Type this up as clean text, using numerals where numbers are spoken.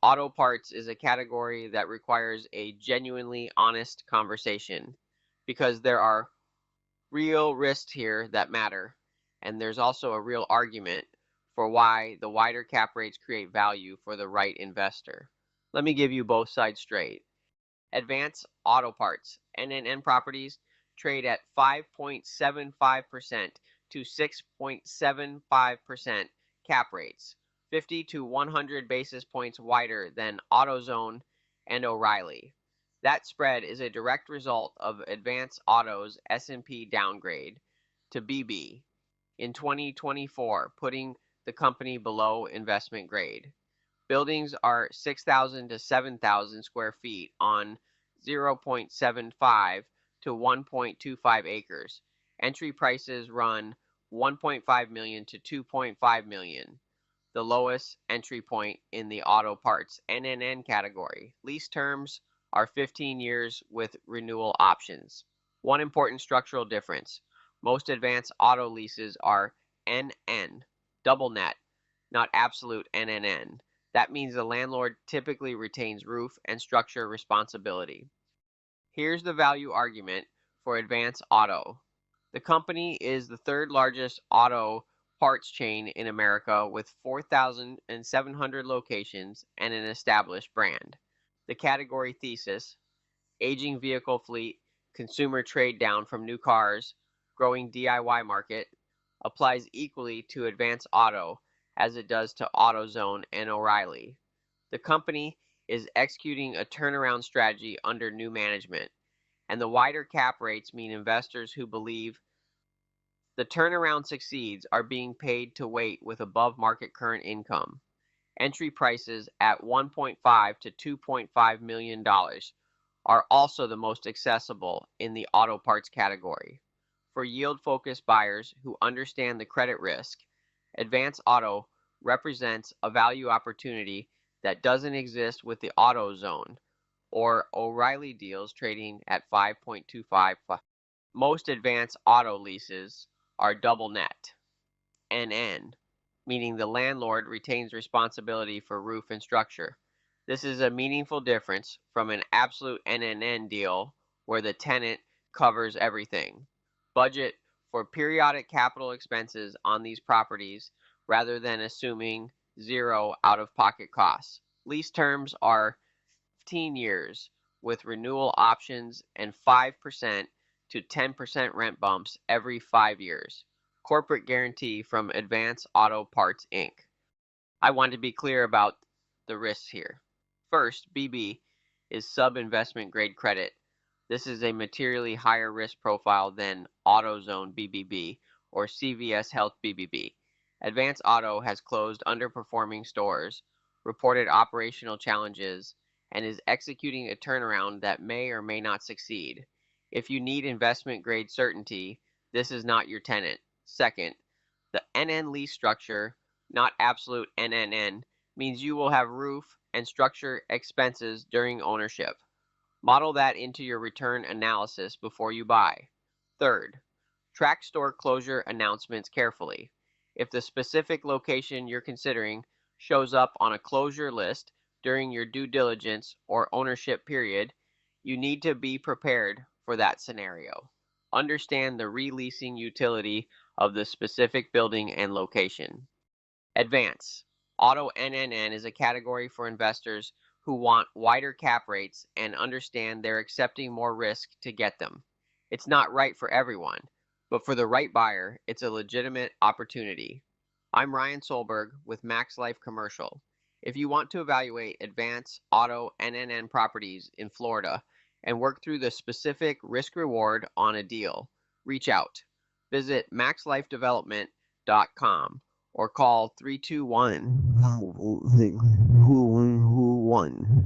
Auto parts is a category that requires a genuinely honest conversation because there are real risks here that matter, and there's also a real argument for why the wider cap rates create value for the right investor. Let me give you both sides straight. Advance Auto Parts NNN properties trade at 5.75% to 6.75% cap rates, 50 to 100 basis points wider than AutoZone and O'Reilly. That spread is a direct result of Advance Auto's S&P downgrade to BB in 2024, putting the company below investment grade. Buildings are 6,000 to 7,000 square feet on 0.75 to 1.25 acres. Entry prices run 1.5 million to 2.5 million, the lowest entry point in the auto parts NNN category. Lease terms are 15 years with renewal options. One important structural difference: most advanced auto leases are NN, double net, not absolute NNN. That means the landlord typically retains roof and structure responsibility. Here's the value argument for Advance Auto. The company is the third largest auto parts chain in America with 4,700 locations and an established brand. The category thesis: aging vehicle fleet, consumer trade down from new cars, growing DIY market, applies equally to Advance Auto as it does to AutoZone and O'Reilly. The company is executing a turnaround strategy under new management, and the wider cap rates mean investors who believe the turnaround succeeds are being paid to wait with above market current income. Entry prices at $1.5 to $2.5 million are also the most accessible in the auto parts category. For yield-focused buyers who understand the credit risk, Advance Auto represents a value opportunity that doesn't exist with the AutoZone or O'Reilly deals trading at 5.25. Most Advance Auto leases are double net, NN, meaning the landlord retains responsibility for roof and structure. This is a meaningful difference from an absolute NNN deal where the tenant covers everything. Budget for periodic capital expenses on these properties rather than assuming zero out-of-pocket costs. Lease terms are 15 years with renewal options and 5% to 10% rent bumps every 5 years. Corporate guarantee from Advance Auto Parts Inc. I want to be clear about the risks here. First, BB is sub-investment grade credit. This is a materially higher risk profile than AutoZone BBB or CVS Health BBB. Advance Auto has closed underperforming stores, reported operational challenges, and is executing a turnaround that may or may not succeed. If you need investment grade certainty, this is not your tenant. Second, the NN lease structure, not absolute NNN, means you will have roof and structure expenses during ownership. Model that into your return analysis before you buy. Third, track store closure announcements carefully. If the specific location you're considering shows up on a closure list during your due diligence or ownership period, you need to be prepared for that scenario. Understand the releasing utility of the specific building and location. Advance Auto NNN is a category for investors who want wider cap rates and understand they're accepting more risk to get them. It's not right for everyone, but for the right buyer, it's a legitimate opportunity. I'm Ryan Solberg with MaxLife Commercial. If you want to evaluate Advance Auto NNN properties in Florida and work through the specific risk-reward on a deal, reach out. Visit maxlifedevelopment.com or call 321-1.